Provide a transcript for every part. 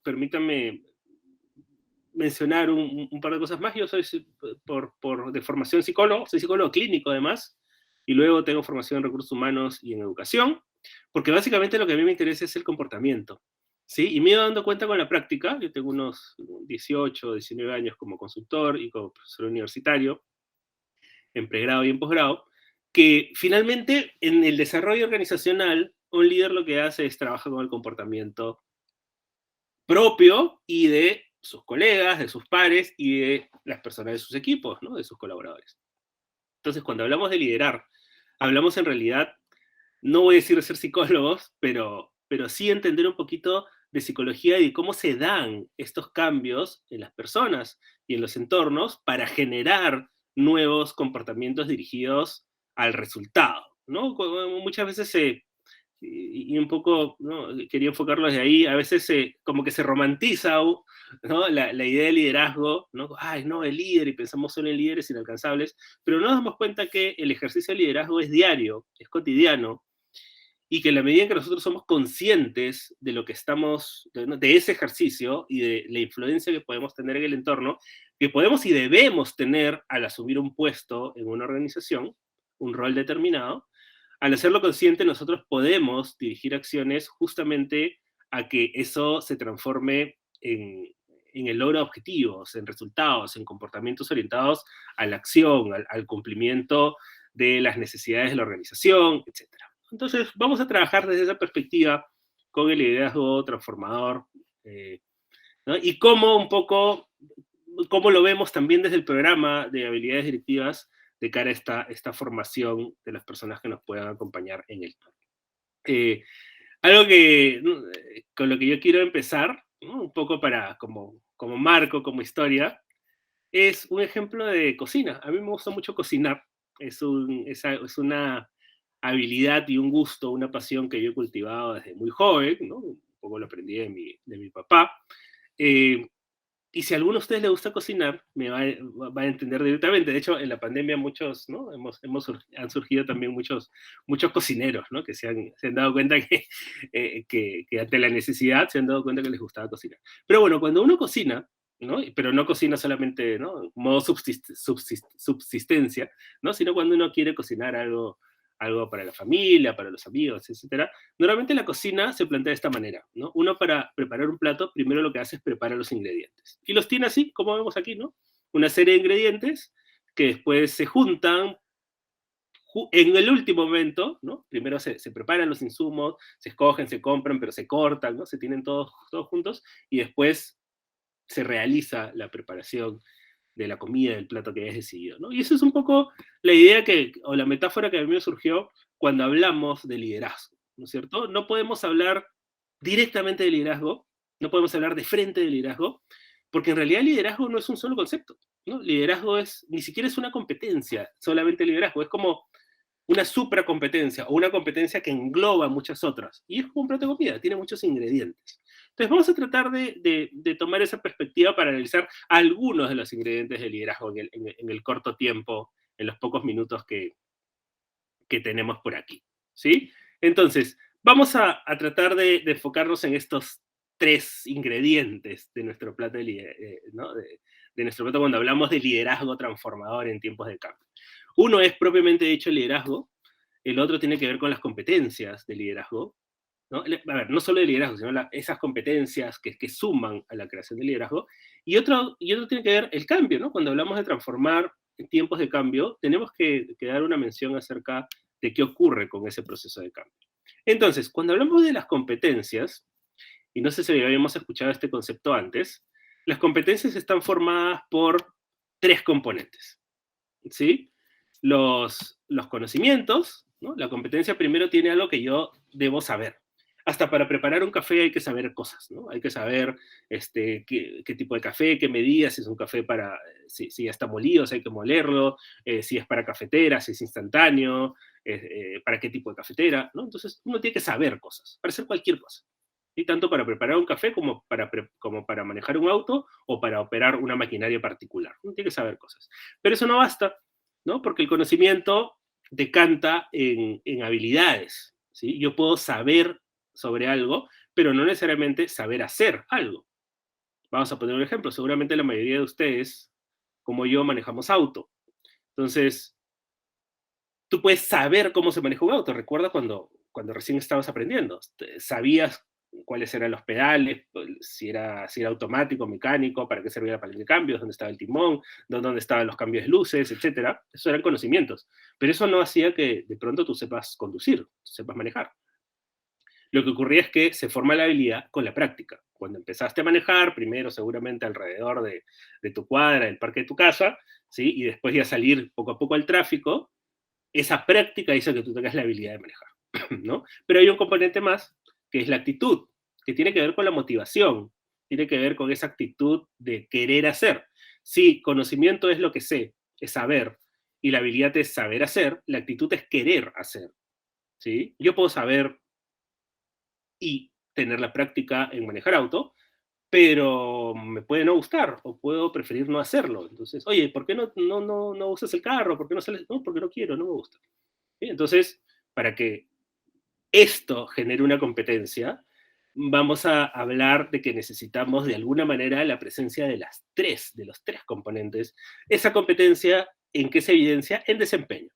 permítanme mencionar un par de cosas más. Yo soy de formación psicólogo, soy psicólogo clínico además, y luego tengo formación en recursos humanos y en educación, porque básicamente lo que a mí me interesa es el comportamiento, ¿sí? Y me he ido dando cuenta con la práctica. Yo tengo unos 18, 19 años como consultor y como profesor universitario, en pregrado y en posgrado, que finalmente en el desarrollo organizacional, un líder lo que hace es trabajar con el comportamiento propio y de sus colegas, de sus pares y de las personas de sus equipos, ¿no? De sus colaboradores. Entonces, cuando hablamos de liderar, hablamos en realidad, no voy a decir de ser psicólogos, pero sí entender un poquito de psicología y de cómo se dan estos cambios en las personas y en los entornos para generar nuevos comportamientos dirigidos al resultado, ¿no? Muchas veces y un poco, ¿no? Quería enfocarlo desde ahí, a veces como que se romantiza, ¿no? La idea de liderazgo, ¿no? Ay, no, el líder, y pensamos solo en líderes inalcanzables, pero no nos damos cuenta que el ejercicio de liderazgo es diario, es cotidiano, y que en la medida en que nosotros somos conscientes de lo que estamos, ¿no? De ese ejercicio y de la influencia que podemos tener en el entorno, que podemos y debemos tener al asumir un puesto en una organización, un rol determinado, al hacerlo consciente nosotros podemos dirigir acciones justamente a que eso se transforme en el logro de objetivos, en resultados, en comportamientos orientados a la acción, al cumplimiento de las necesidades de la organización, etcétera. Entonces, vamos a trabajar desde esa perspectiva con el liderazgo transformador, eh, ¿no? Y cómo un poco, cómo lo vemos también desde el programa de habilidades directivas de cara a esta formación de las personas que nos puedan acompañar en el campo. Eh, Algo que, ¿no? Con lo que yo quiero empezar, ¿no? Un poco como marco, como historia, es un ejemplo de cocina. A mí me gusta mucho cocinar. Es una habilidad y un gusto, una pasión que yo he cultivado desde muy joven, ¿no? Un poco lo aprendí de mi papá. Eh, y si a alguno de ustedes le gusta cocinar, va a entender directamente. De hecho, en la pandemia muchos, ¿no? Han surgido también muchos cocineros, ¿no? Que se han dado cuenta que ante la necesidad se han dado cuenta que les gustaba cocinar. Pero bueno, cuando uno cocina, ¿no? Pero no cocina solamente, ¿no? Modo subsistencia, ¿no? Sino cuando uno quiere cocinar algo para la familia, para los amigos, etcétera. Normalmente la cocina se plantea de esta manera, ¿no? Uno, para preparar un plato, primero lo que hace es preparar los ingredientes. Y los tiene así, como vemos aquí, ¿no? Una serie de ingredientes que después se juntan en el último momento, ¿no? Primero se preparan los insumos, se escogen, se compran, pero se cortan, ¿no? Se tienen todos juntos, y después se realiza la preparación de la comida, del plato que hayas decidido, ¿no? Y eso es un poco la idea o la metáfora que a mí me surgió cuando hablamos de liderazgo, ¿no es cierto? No podemos hablar directamente de liderazgo, no podemos hablar de frente de liderazgo, porque en realidad liderazgo no es un solo concepto, ¿no? Liderazgo ni siquiera es una competencia, solamente liderazgo, es como una supracompetencia o una competencia que engloba muchas otras. Y es como un plato de comida, tiene muchos ingredientes. Entonces vamos a tratar de tomar esa perspectiva para analizar algunos de los ingredientes de liderazgo en el corto tiempo, en los pocos minutos que tenemos por aquí. ¿Sí? Entonces, vamos a tratar de enfocarnos en estos tres ingredientes de nuestro plato, ¿no? De nuestro plato cuando hablamos de liderazgo transformador en tiempos de cambio. Uno es propiamente dicho el liderazgo, el otro tiene que ver con las competencias de liderazgo, ¿no? A ver, no solo de liderazgo, sino esas competencias que suman a la creación de liderazgo, y otro tiene que ver el cambio, ¿no? Cuando hablamos de transformar en tiempos de cambio, tenemos que dar una mención acerca de qué ocurre con ese proceso de cambio. Entonces, cuando hablamos de las competencias, y no sé si habíamos escuchado este concepto antes, las competencias están formadas por tres componentes, ¿sí? Los conocimientos, ¿no? La competencia primero tiene algo que yo debo saber. Hasta para preparar un café hay que saber cosas, ¿no? Hay que saber qué tipo de café, qué medidas, si es un café si ya está molido, si hay que molerlo, si es para cafetera, si es instantáneo, para qué tipo de cafetera, ¿no? Entonces uno tiene que saber cosas, para hacer cualquier cosa. Y tanto para preparar un café como para manejar un auto o para operar una maquinaria particular. Uno tiene que saber cosas. Pero eso no basta, ¿no? Porque el conocimiento decanta en habilidades, ¿sí? Yo puedo saber sobre algo, pero no necesariamente saber hacer algo. Vamos a poner un ejemplo. Seguramente la mayoría de ustedes, como yo, manejamos auto. Entonces, tú puedes saber cómo se maneja un auto. Recuerda cuando recién estabas aprendiendo. Sabías cuáles eran los pedales, si era automático, mecánico, para qué servía la palanca de cambios, dónde estaba el timón, dónde estaban los cambios de luces, etcétera. Eso eran conocimientos. Pero eso no hacía que de pronto tú sepas conducir, sepas manejar. Lo que ocurría es que se forma la habilidad con la práctica. Cuando empezaste a manejar, primero seguramente alrededor de tu cuadra, del parque de tu casa, ¿sí? Y después ya salir poco a poco al tráfico, esa práctica hizo que tú tengas la habilidad de manejar, ¿no? Pero hay un componente más, que es la actitud, que tiene que ver con la motivación, tiene que ver con esa actitud de querer hacer. Si conocimiento es lo que sé, es saber, y la habilidad es saber hacer, la actitud es querer hacer, ¿sí? Yo puedo saber y tener la práctica en manejar auto, pero me puede no gustar o puedo preferir no hacerlo. Entonces, oye, ¿por qué no usas el carro? ¿Por qué no sales? No, porque no quiero, no me gusta. ¿Sí? Entonces, para que esto genere una competencia, vamos a hablar de que necesitamos de alguna manera la presencia de los tres componentes. Esa competencia, ¿en qué se evidencia? En desempeño.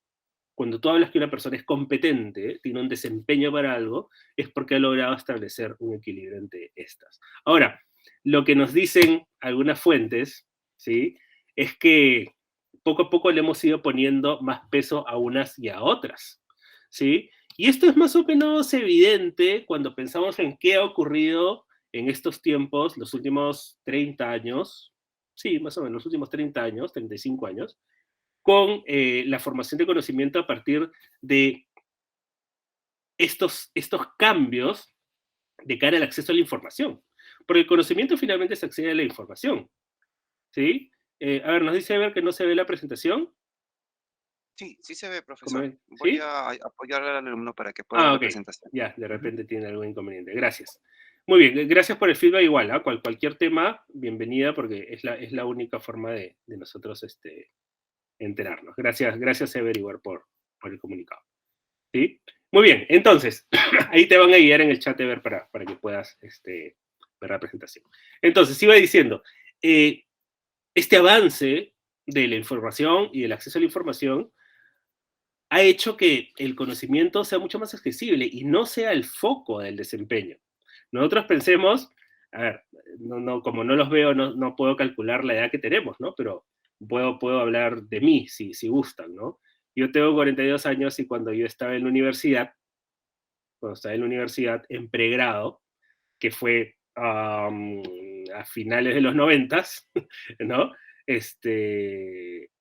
Cuando tú hablas que una persona es competente, tiene un desempeño para algo, es porque ha logrado establecer un equilibrio entre estas. Ahora, lo que nos dicen algunas fuentes, ¿sí? Es que poco a poco le hemos ido poniendo más peso a unas y a otras, ¿sí? Y esto es más o menos evidente cuando pensamos en qué ha ocurrido en estos tiempos, los últimos 30 años, sí, más o menos los últimos 30 años, 35 años, con la formación de conocimiento a partir de estos cambios de cara al acceso a la información. Porque el conocimiento finalmente se accede a la información, ¿sí? A ver, nos dice Ever que no se ve la presentación. Sí, sí se ve, profesor. ¿Cómo Voy ¿Sí? a apoyar al alumno para que pueda ver Ah, la ok. presentación. Ya, de Ujú. repente tiene algún inconveniente. Gracias. Muy bien, gracias por el feedback igual. ¿Ah? Cualquier tema, bienvenida, porque es la única forma de nosotros enterarnos. Gracias Ever, igual, por el comunicado. ¿Sí? Muy bien, entonces, ahí te van a guiar en el chat de ver para que puedas ver la presentación. Entonces, iba diciendo, este avance de la información y del acceso a la información ha hecho que el conocimiento sea mucho más accesible y no sea el foco del desempeño. Nosotros pensemos, a ver, como no los veo, no puedo calcular la edad que tenemos, ¿no? Pero puedo hablar de mí, si gustan, ¿no? Yo tengo 42 años y cuando yo estaba en la universidad, en pregrado, que fue a finales de los 90, ¿no?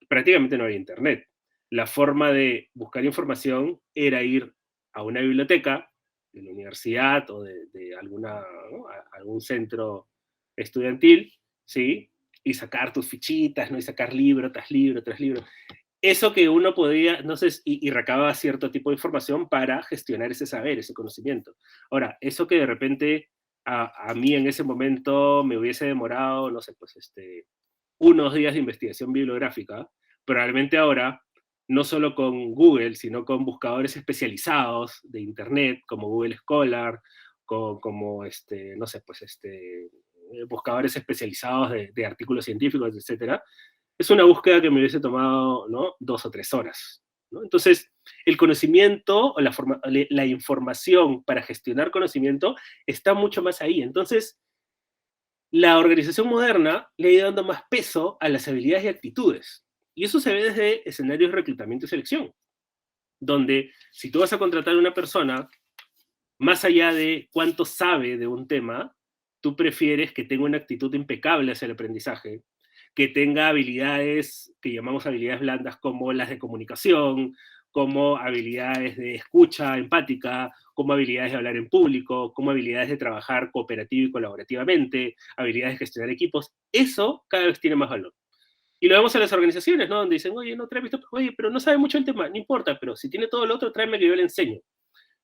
Prácticamente no había internet. La forma de buscar información era ir a una biblioteca de la universidad o de alguna, ¿no? Algún centro estudiantil, ¿sí? Y sacar tus fichitas, ¿no? Y sacar libro tras libro tras libro. Eso que uno podía, entonces, y recababa cierto tipo de información para gestionar ese saber, ese conocimiento. Ahora, eso que de repente a mí en ese momento me hubiese demorado, no sé, pues unos días de investigación bibliográfica, probablemente ahora, no solo con Google, sino con buscadores especializados de Internet, como Google Scholar, como, no sé, pues buscadores especializados de artículos científicos, etcétera, es una búsqueda que me hubiese tomado, ¿no? 2 o 3 horas, ¿no? Entonces, el conocimiento o la información para gestionar conocimiento está mucho más ahí. Entonces, la organización moderna le ha ido dando más peso a las habilidades y actitudes. Y eso se ve desde escenarios de reclutamiento y selección, donde si tú vas a contratar a una persona, más allá de cuánto sabe de un tema, tú prefieres que tenga una actitud impecable hacia el aprendizaje, que tenga habilidades que llamamos habilidades blandas como las de comunicación, como habilidades de escucha empática, como habilidades de hablar en público, como habilidades de trabajar cooperativo y colaborativamente, habilidades de gestionar equipos. Eso cada vez tiene más valor. Y lo vemos en las organizaciones, ¿no? Donde dicen, oye, no trae esto, oye, pero no sabe mucho el tema, no importa, pero si tiene todo lo otro, tráeme que yo le enseño.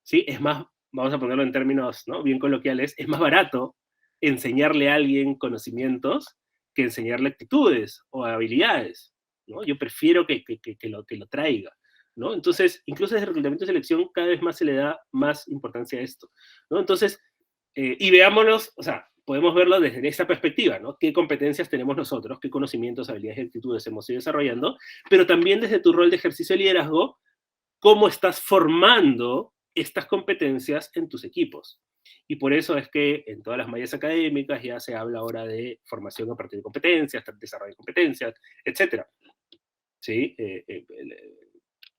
¿Sí? Es más, vamos a ponerlo en términos, ¿no? Bien coloquiales, es más barato enseñarle a alguien conocimientos que enseñarle actitudes o habilidades, ¿no? Yo prefiero que lo traiga, ¿no? Entonces, incluso desde reclutamiento y selección cada vez más se le da más importancia a esto, ¿no? Entonces, y veámonos, o sea, podemos verlo desde esta perspectiva, ¿no? ¿Qué competencias tenemos nosotros? ¿Qué conocimientos, habilidades y actitudes hemos ido desarrollando? Pero también desde tu rol de ejercicio de liderazgo, ¿cómo estás formando estas competencias en tus equipos? Y por eso es que en todas las mallas académicas ya se habla ahora de formación a partir de competencias, desarrollo de competencias, etc. ¿Sí?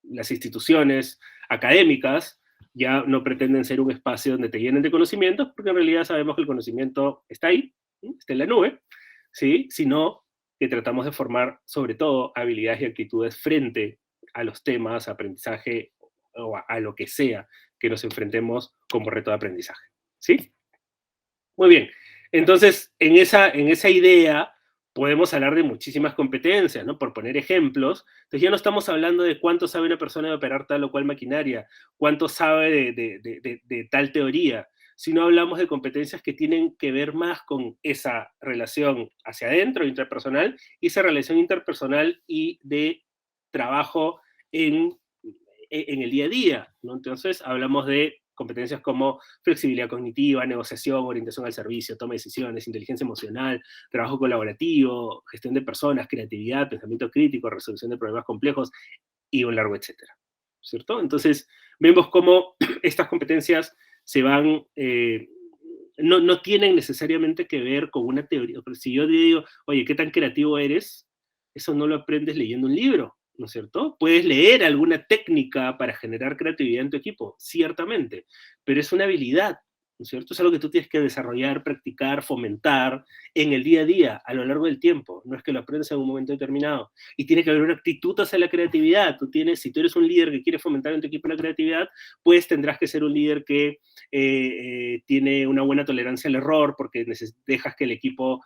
Las instituciones académicas ya no pretenden ser un espacio donde te llenen de conocimientos, porque en realidad sabemos que el conocimiento está ahí, está en la nube, ¿sí? Sino que tratamos de formar sobre todo habilidades y actitudes frente a los temas, aprendizaje o a lo que sea que nos enfrentemos como reto de aprendizaje, ¿sí? Muy bien, entonces en esa idea podemos hablar de muchísimas competencias, ¿no? Por poner ejemplos, entonces ya no estamos hablando de cuánto sabe una persona de operar tal o cual maquinaria, cuánto sabe de tal teoría, sino hablamos de competencias que tienen que ver más con esa relación hacia adentro, interpersonal, y esa relación interpersonal y de trabajo en el día a día, ¿no? Entonces hablamos de competencias como flexibilidad cognitiva, negociación, orientación al servicio, toma de decisiones, inteligencia emocional, trabajo colaborativo, gestión de personas, creatividad, pensamiento crítico, resolución de problemas complejos y un largo etcétera, ¿cierto? Entonces vemos cómo estas competencias se van, no tienen necesariamente que ver con una teoría. Pero si yo digo, oye, ¿qué tan creativo eres? Eso no lo aprendes leyendo un libro, ¿no es cierto? Puedes leer alguna técnica para generar creatividad en tu equipo, ciertamente, pero es una habilidad, ¿no es cierto? Es algo que tú tienes que desarrollar, practicar, fomentar en el día a día, a lo largo del tiempo. No es que lo aprendas en un momento determinado. Y tiene que haber una actitud hacia la creatividad. Si tú eres un líder que quiere fomentar en tu equipo la creatividad, pues tendrás que ser un líder que tiene una buena tolerancia al error, porque dejas que el equipo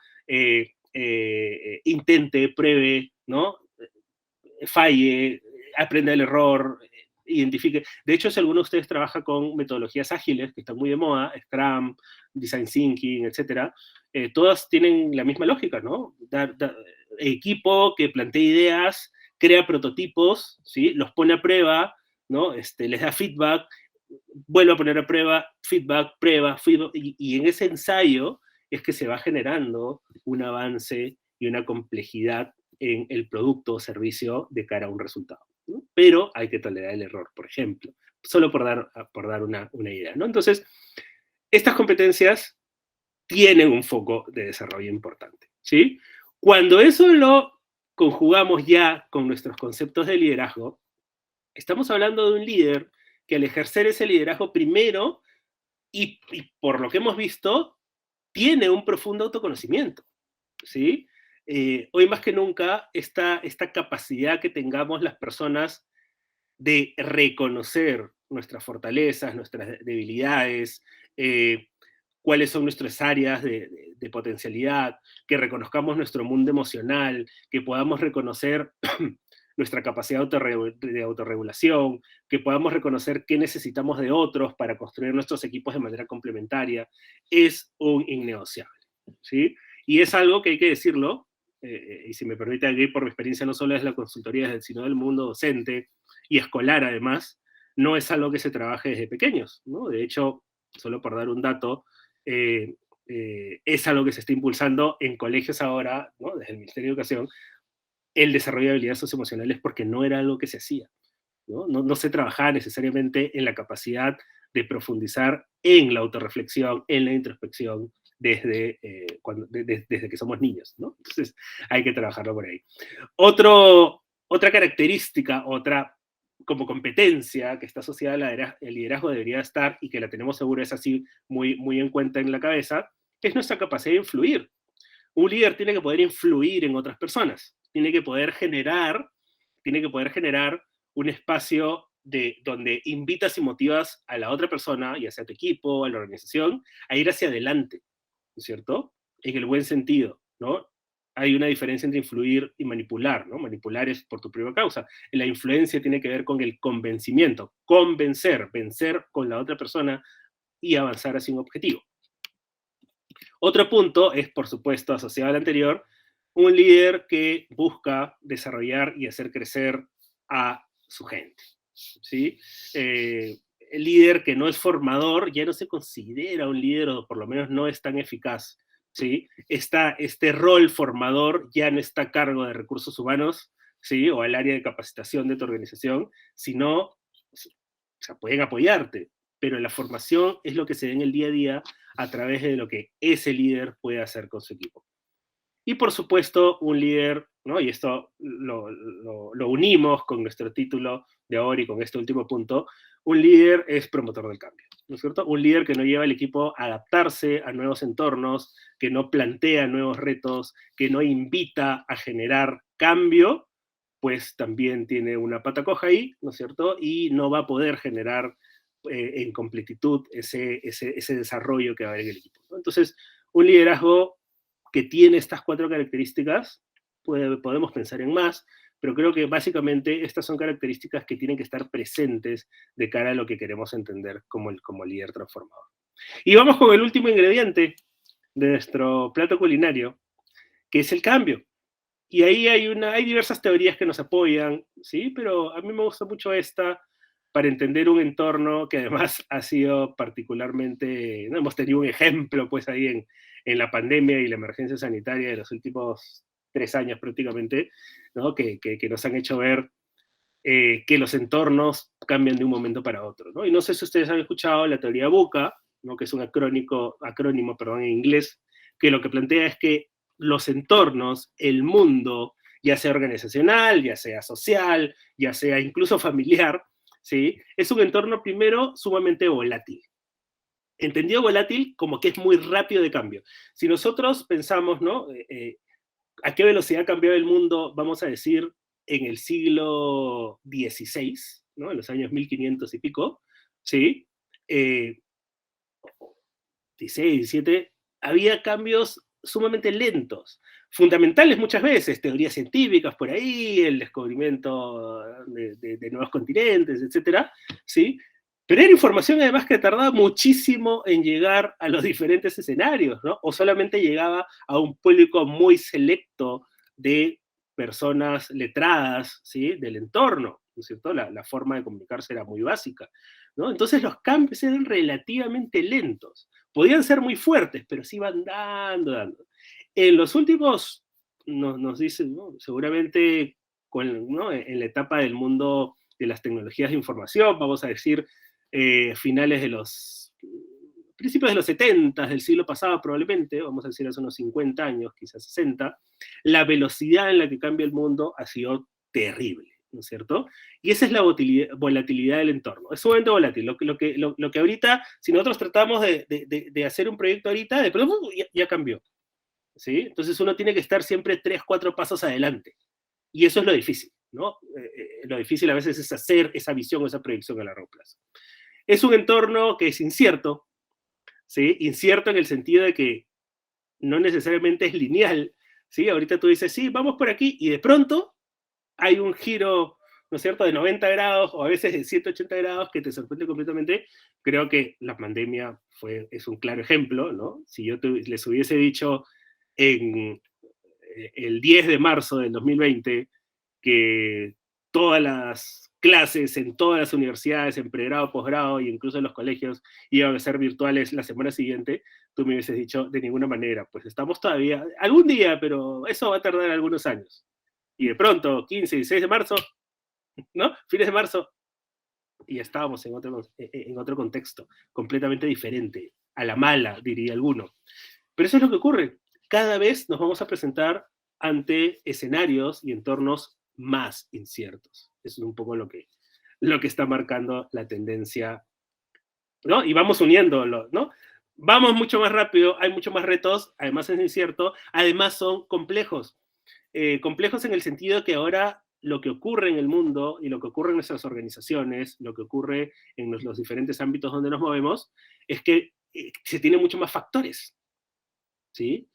intente, pruebe, ¿no? Falle, aprenda el error, identifique. De hecho, si alguno de ustedes trabaja con metodologías ágiles, que están muy de moda, Scrum, Design Thinking, etc., todas tienen la misma lógica, ¿no? Equipo que plantea ideas, crea prototipos, ¿sí? Los pone a prueba, ¿no? Les da feedback, vuelve a poner a prueba, feedback, prueba, feedback, y en ese ensayo es que se va generando un avance y una complejidad en el producto o servicio de cara a un resultado, ¿no? Pero hay que tolerar el error, por ejemplo, solo por dar una idea, ¿no? Entonces, estas competencias tienen un foco de desarrollo importante, ¿sí? Cuando eso lo conjugamos ya con nuestros conceptos de liderazgo, estamos hablando de un líder que al ejercer ese liderazgo primero, y por lo que hemos visto, tiene un profundo autoconocimiento, ¿sí? Hoy más que nunca, esta capacidad que tengamos las personas de reconocer nuestras fortalezas, nuestras debilidades, cuáles son nuestras áreas de potencialidad, que reconozcamos nuestro mundo emocional, que podamos reconocer nuestra capacidad de autorregulación, que podamos reconocer qué necesitamos de otros para construir nuestros equipos de manera complementaria, es un innegociable, ¿sí? Y es algo que hay que decirlo, y si me permite aquí por mi experiencia no solo es la consultoría, sino del mundo docente y escolar además, no es algo que se trabaje desde pequeños, ¿no? De hecho, solo por dar un dato, es algo que se está impulsando en colegios ahora, ¿no? Desde el Ministerio de Educación, el desarrollo de habilidades socioemocionales porque no era algo que se hacía, ¿no? No se trabajaba necesariamente en la capacidad de profundizar en la autorreflexión, en la introspección, desde que somos niños, ¿no? Entonces hay que trabajarlo por ahí. Otra característica, otra como competencia que está asociada al liderazgo debería estar, y que la tenemos seguro es así muy, muy en cuenta en la cabeza, es nuestra capacidad de influir. Un líder tiene que poder influir en otras personas, tiene que poder generar un espacio donde invitas y motivas a la otra persona, ya sea tu equipo, a la organización, a ir hacia adelante, ¿no es cierto? En el buen sentido, ¿no? Hay una diferencia entre influir y manipular, ¿no? Manipular es por tu propia causa. La influencia tiene que ver con el convencimiento, vencer con la otra persona y avanzar hacia un objetivo. Otro punto es, por supuesto, asociado al anterior, un líder que busca desarrollar y hacer crecer a su gente, ¿sí? El líder que no es formador ya no se considera un líder, o por lo menos no es tan eficaz ¿sí? Este rol formador ya no está a cargo de recursos humanos, ¿sí? O al área de capacitación de tu organización, sino, o sea, pueden apoyarte, pero la formación es lo que se ve en el día a día a través de lo que ese líder puede hacer con su equipo. Y por supuesto, un líder, ¿no? Y esto lo unimos con nuestro título de ahora y con este último punto, un líder es promotor del cambio, ¿no es cierto? Un líder que no lleva al equipo a adaptarse a nuevos entornos, que no plantea nuevos retos, que no invita a generar cambio, pues también tiene una pata coja ahí, ¿no es cierto? Y no va a poder generar en completitud ese desarrollo que va a haber en el equipo, ¿no? Entonces, un liderazgo que tiene estas 4 características, podemos pensar en más, pero creo que básicamente estas son características que tienen que estar presentes de cara a lo que queremos entender como líder transformador. Y vamos con el último ingrediente de nuestro plato culinario, que es el cambio. Y ahí hay diversas teorías que nos apoyan, ¿sí? Pero a mí me gusta mucho esta para entender un entorno que además ha sido particularmente, ¿no? Hemos tenido un ejemplo pues ahí en la pandemia y la emergencia sanitaria de los últimos 3 años prácticamente, ¿no? Que nos han hecho ver que los entornos cambian de un momento para otro, ¿no? Y no sé si ustedes han escuchado la teoría VUCA, ¿no? Que es un acrónimo en inglés, que lo que plantea es que los entornos, el mundo, ya sea organizacional, ya sea social, ya sea incluso familiar, ¿sí? Es un entorno primero sumamente volátil. Entendido volátil como que es muy rápido de cambio. Si nosotros pensamos, ¿no? ¿A qué velocidad cambió el mundo, vamos a decir, en el siglo XVI, ¿no? En los años 1500 y pico, ¿sí? 16, 17, había cambios sumamente lentos, fundamentales muchas veces, teorías científicas por ahí, el descubrimiento de nuevos continentes, etcétera, ¿sí? Pero era información además que tardaba muchísimo en llegar a los diferentes escenarios, ¿no? O solamente llegaba a un público muy selecto de personas letradas, ¿sí? Del entorno, ¿no es cierto? La forma de comunicarse era muy básica, ¿no? Entonces los cambios eran relativamente lentos. Podían ser muy fuertes, pero sí iban dando. En los últimos, nos dicen, ¿no? Seguramente ¿no? En la etapa del mundo de las tecnologías de información, vamos a decir, finales de los principios de los 70 del siglo pasado probablemente, vamos a decir hace unos 50 años, quizás 60, la velocidad en la que cambia el mundo ha sido terrible, ¿no es cierto? Y esa es la volatilidad del entorno. Es sumamente volátil. Lo que ahorita, si nosotros tratamos de hacer un proyecto ahorita, de pronto ya cambió, ¿sí? Entonces uno tiene que estar siempre 3, 4 pasos adelante. Y eso es lo difícil, ¿no? Lo difícil a veces es hacer esa visión o esa proyección a largo plazo. Es un entorno que es incierto, ¿sí? Incierto en el sentido de que no necesariamente es lineal, ¿sí? Ahorita tú dices, sí, vamos por aquí, y de pronto hay un giro, ¿no es cierto?, de 90 grados o a veces de 180 grados que te sorprende completamente. Creo que la pandemia es un claro ejemplo, ¿no? Si yo les hubiese dicho en el 10 de marzo del 2020 que todas las clases en todas las universidades, en pregrado, posgrado e incluso en los colegios iban a ser virtuales la semana siguiente, tú me hubieses dicho de ninguna manera, pues estamos todavía, algún día, pero eso va a tardar algunos años. Y de pronto, 15, 16 de marzo, ¿no? Fines de marzo, y estábamos en otro contexto, completamente diferente, a la mala, diría alguno. Pero eso es lo que ocurre. Cada vez nos vamos a presentar ante escenarios y entornos más inciertos. Eso es un poco lo que está marcando la tendencia, ¿no? Y vamos uniéndolo, ¿no? Vamos mucho más rápido, hay mucho más retos, además es incierto, además son complejos. Complejos en el sentido de que ahora lo que ocurre en el mundo y lo que ocurre en nuestras organizaciones, lo que ocurre en los diferentes ámbitos donde nos movemos, es que se tienen mucho más factores, ¿sí?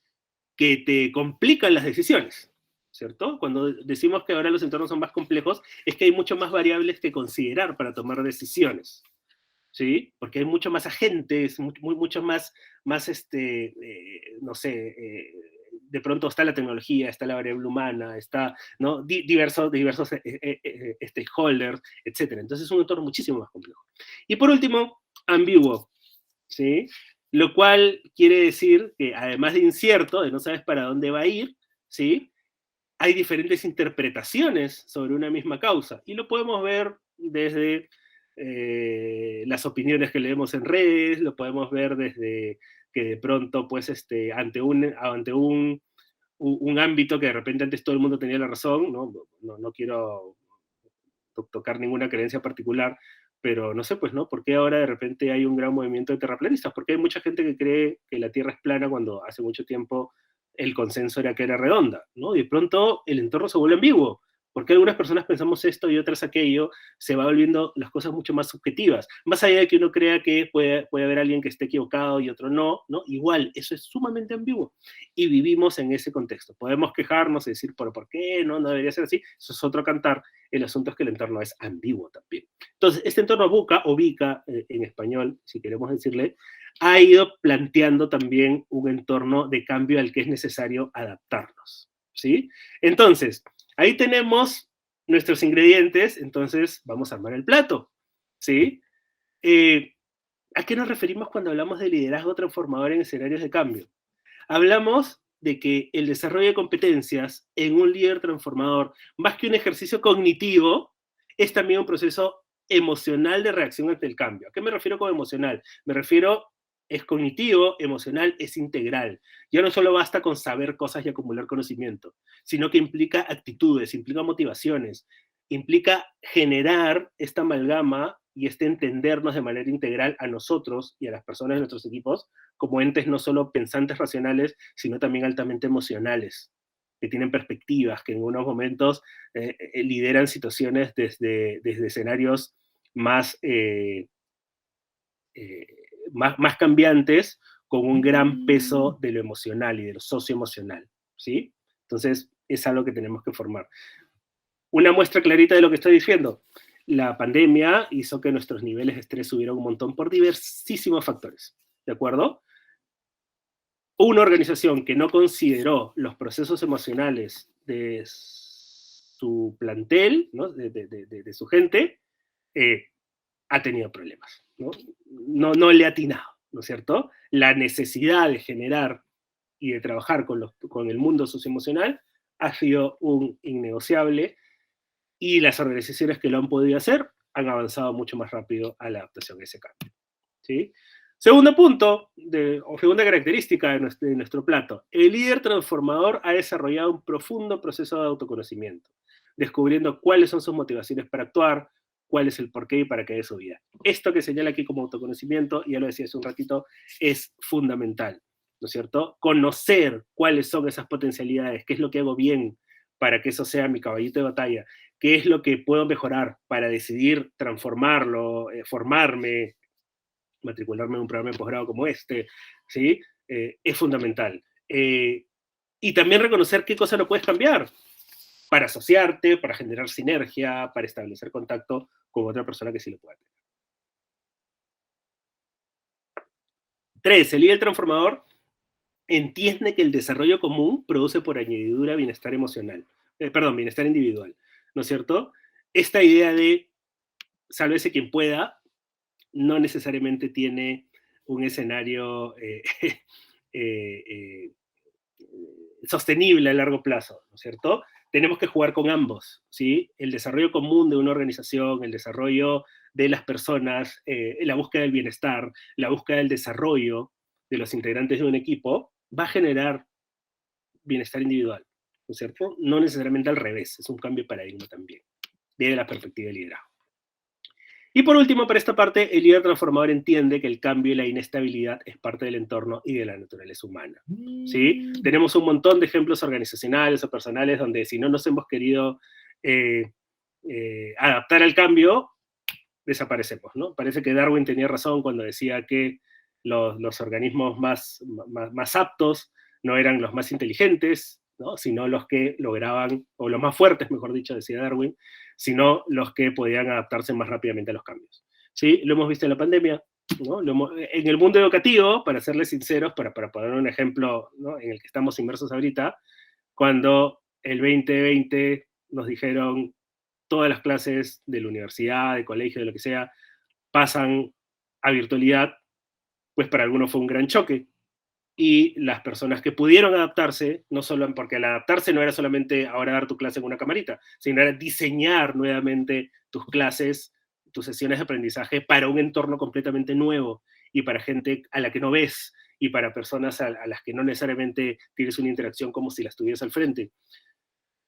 Que te complican las decisiones, ¿cierto? Cuando decimos que ahora los entornos son más complejos, es que hay mucho más variables que considerar para tomar decisiones, ¿sí? Porque hay mucho más agentes, mucho más no sé, de pronto está la tecnología, está la variable humana, está, ¿no? diversos stakeholders, etc. Entonces es un entorno muchísimo más complejo. Y por último, ambiguo, ¿sí? Lo cual quiere decir que además de incierto, de no sabes para dónde va a ir, ¿sí? Hay diferentes interpretaciones sobre una misma causa. Y lo podemos ver desde las opiniones que leemos en redes, lo podemos ver desde que de pronto, pues, ante un ámbito que de repente antes todo el mundo tenía la razón, no quiero tocar ninguna creencia particular, pero no sé, pues, ¿no? ¿Por qué ahora de repente hay un gran movimiento de terraplanistas? Porque hay mucha gente que cree que la Tierra es plana cuando hace mucho tiempo el consenso era que era redonda, ¿no? Y de pronto el entorno se vuelve ambiguo. Porque algunas personas pensamos esto y otras aquello, se va volviendo las cosas mucho más subjetivas. Más allá de que uno crea que puede haber alguien que esté equivocado y otro no, ¿no? Igual, eso es sumamente ambiguo. Y vivimos en ese contexto. Podemos quejarnos y decir, ¿por qué? No debería ser así. Eso es otro cantar. El asunto es que el entorno es ambiguo también. Entonces, este entorno VUCA en español, si queremos decirle, ha ido planteando también un entorno de cambio al que es necesario adaptarnos, ¿sí? Entonces, ahí tenemos nuestros ingredientes, entonces vamos a armar el plato, ¿sí? ¿A qué nos referimos cuando hablamos de liderazgo transformador en escenarios de cambio? Hablamos de que el desarrollo de competencias en un líder transformador, más que un ejercicio cognitivo, es también un proceso emocional de reacción ante el cambio. ¿A qué me refiero con emocional? Me refiero, es cognitivo, emocional, es integral. Ya no solo basta con saber cosas y acumular conocimiento, sino que implica actitudes, implica motivaciones, implica generar esta amalgama y este entendernos de manera integral a nosotros y a las personas de nuestros equipos como entes no solo pensantes racionales, sino también altamente emocionales, que tienen perspectivas, que en unos momentos lideran situaciones desde escenarios más, más cambiantes, con un gran peso de lo emocional y de lo socioemocional, ¿sí? Entonces, es algo que tenemos que formar. Una muestra clarita de lo que estoy diciendo. La pandemia hizo que nuestros niveles de estrés subieran un montón por diversísimos factores, ¿de acuerdo? Una organización que no consideró los procesos emocionales de su plantel, ¿no? de su gente, ha tenido problemas. No le ha atinado, ¿no es cierto? La necesidad de generar y de trabajar con el mundo socioemocional ha sido un innegociable y las organizaciones que lo han podido hacer han avanzado mucho más rápido a la adaptación a ese cambio. ¿Sí? Segundo punto, o segunda característica de nuestro plato, el líder transformador ha desarrollado un profundo proceso de autoconocimiento, descubriendo cuáles son sus motivaciones para actuar, cuál es el porqué y para qué de su vida. Esto que señala aquí como autoconocimiento, ya lo decía hace un ratito, es fundamental, ¿no es cierto? Conocer cuáles son esas potencialidades, qué es lo que hago bien para que eso sea mi caballito de batalla, qué es lo que puedo mejorar para decidir transformarlo, formarme, matricularme en un programa de posgrado como este, ¿sí? Es fundamental. Y también reconocer qué cosa no puedes cambiar para asociarte, para generar sinergia, para establecer contacto con otra persona que sí lo pueda tener. 3. El líder transformador entiende que el desarrollo común produce por añadidura bienestar emocional, bienestar individual, ¿no es cierto? Esta idea de sálvese quien pueda no necesariamente tiene un escenario eh, sostenible a largo plazo, ¿no es cierto? Tenemos que jugar con ambos, ¿sí? El desarrollo común de una organización, el desarrollo de las personas, la búsqueda del bienestar, la búsqueda del desarrollo de los integrantes de un equipo, va a generar bienestar individual, ¿no es cierto? No necesariamente al revés, es un cambio de paradigma también, desde la perspectiva del liderazgo. Y por último, para esta parte, el líder transformador entiende que el cambio y la inestabilidad es parte del entorno y de la naturaleza humana. ¿Sí? Tenemos un montón de ejemplos organizacionales o personales donde si no nos hemos querido adaptar al cambio, desaparecemos, ¿no? Parece que Darwin tenía razón cuando decía que los organismos más aptos no eran los más inteligentes, ¿no? Sino los que lograban, o los más fuertes, mejor dicho, decía Darwin, sino los que podían adaptarse más rápidamente a los cambios. ¿Sí? Lo hemos visto en la pandemia, ¿no? En el mundo educativo, para serles sinceros, para poner un ejemplo, ¿no? En el que estamos inmersos ahorita, cuando el 2020 nos dijeron todas las clases de la universidad, de colegio, de lo que sea, pasan a virtualidad, pues para algunos fue un gran choque. Y las personas que pudieron adaptarse, no solo porque al adaptarse no era solamente ahora dar tu clase en una camarita, sino era diseñar nuevamente tus clases, tus sesiones de aprendizaje para un entorno completamente nuevo y para gente a la que no ves y para personas a las que no necesariamente tienes una interacción como si las tuvieras al frente.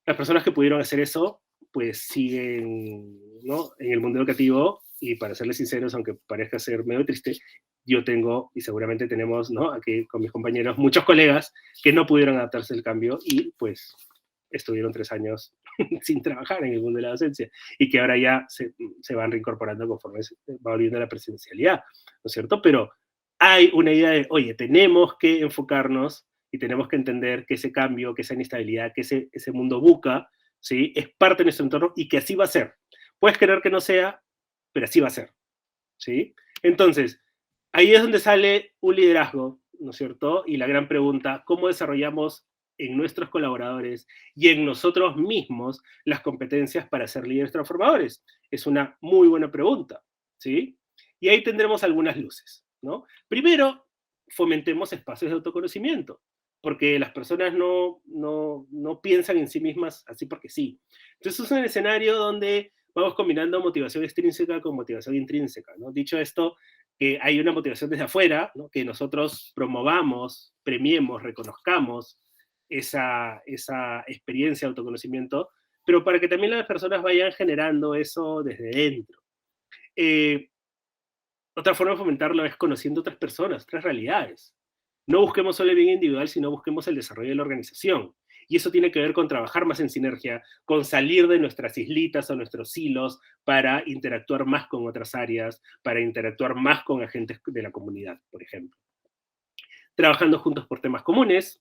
Las personas que pudieron hacer eso, pues siguen, ¿no?, en el mundo educativo, y para serles sinceros, aunque parezca ser medio triste, yo tengo, y seguramente tenemos, ¿no?, aquí con mis compañeros, muchos colegas que no pudieron adaptarse al cambio y pues estuvieron 3 años sin trabajar en el mundo de la docencia y que ahora ya se van reincorporando conforme se va volviendo la presencialidad, ¿no es cierto? Pero hay una idea de, oye, tenemos que enfocarnos y tenemos que entender que ese cambio, que esa inestabilidad, que ese mundo buca, ¿sí?, es parte de nuestro entorno y que así va a ser. Puedes querer que no sea, pero así va a ser, ¿sí? Entonces, ahí es donde sale un liderazgo, ¿no es cierto? Y la gran pregunta, ¿cómo desarrollamos en nuestros colaboradores y en nosotros mismos las competencias para ser líderes transformadores? Es una muy buena pregunta, ¿sí? Y ahí tendremos algunas luces, ¿no? Primero, fomentemos espacios de autoconocimiento, porque las personas no piensan en sí mismas así porque sí. Entonces es un escenario donde vamos combinando motivación extrínseca con motivación intrínseca, ¿no? Dicho esto, hay una motivación desde afuera, ¿no?, que nosotros promovamos, premiemos, reconozcamos esa experiencia de autoconocimiento, pero para que también las personas vayan generando eso desde dentro. Eh, Otra forma de fomentarlo es conociendo otras personas, otras realidades. No busquemos solo el bien individual, sino busquemos el desarrollo de la organización. Y eso tiene que ver con trabajar más en sinergia, con salir de nuestras islitas o nuestros silos para interactuar más con otras áreas, para interactuar más con agentes de la comunidad, por ejemplo. Trabajando juntos por temas comunes,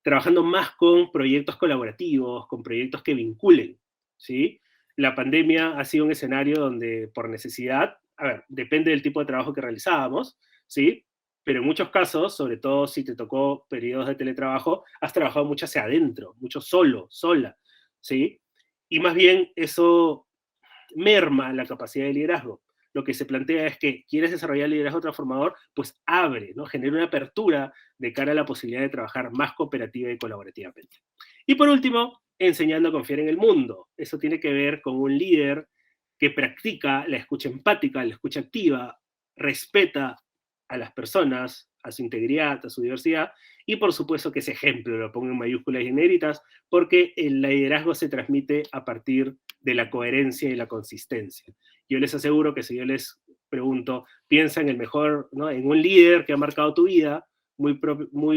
trabajando más con proyectos colaborativos, con proyectos que vinculen, ¿sí? La pandemia ha sido un escenario donde por necesidad, a ver, depende del tipo de trabajo que realizábamos, ¿sí? Pero en muchos casos, sobre todo si te tocó periodos de teletrabajo, has trabajado mucho hacia adentro, mucho solo, sola, ¿sí? Y más bien eso merma la capacidad de liderazgo. Lo que se plantea es que quieres desarrollar liderazgo transformador, pues abre, ¿no?, genera una apertura de cara a la posibilidad de trabajar más cooperativa y colaborativamente. Y por último, enseñando a confiar en el mundo. Eso tiene que ver con un líder que practica la escucha empática, la escucha activa, respeta a las personas, a su integridad, a su diversidad, y por supuesto que ese ejemplo lo pongo en mayúsculas y negritas, porque el liderazgo se transmite a partir de la coherencia y la consistencia. Yo les aseguro que si yo les pregunto, piensa en el mejor, ¿no?, en un líder que ha marcado tu vida, muy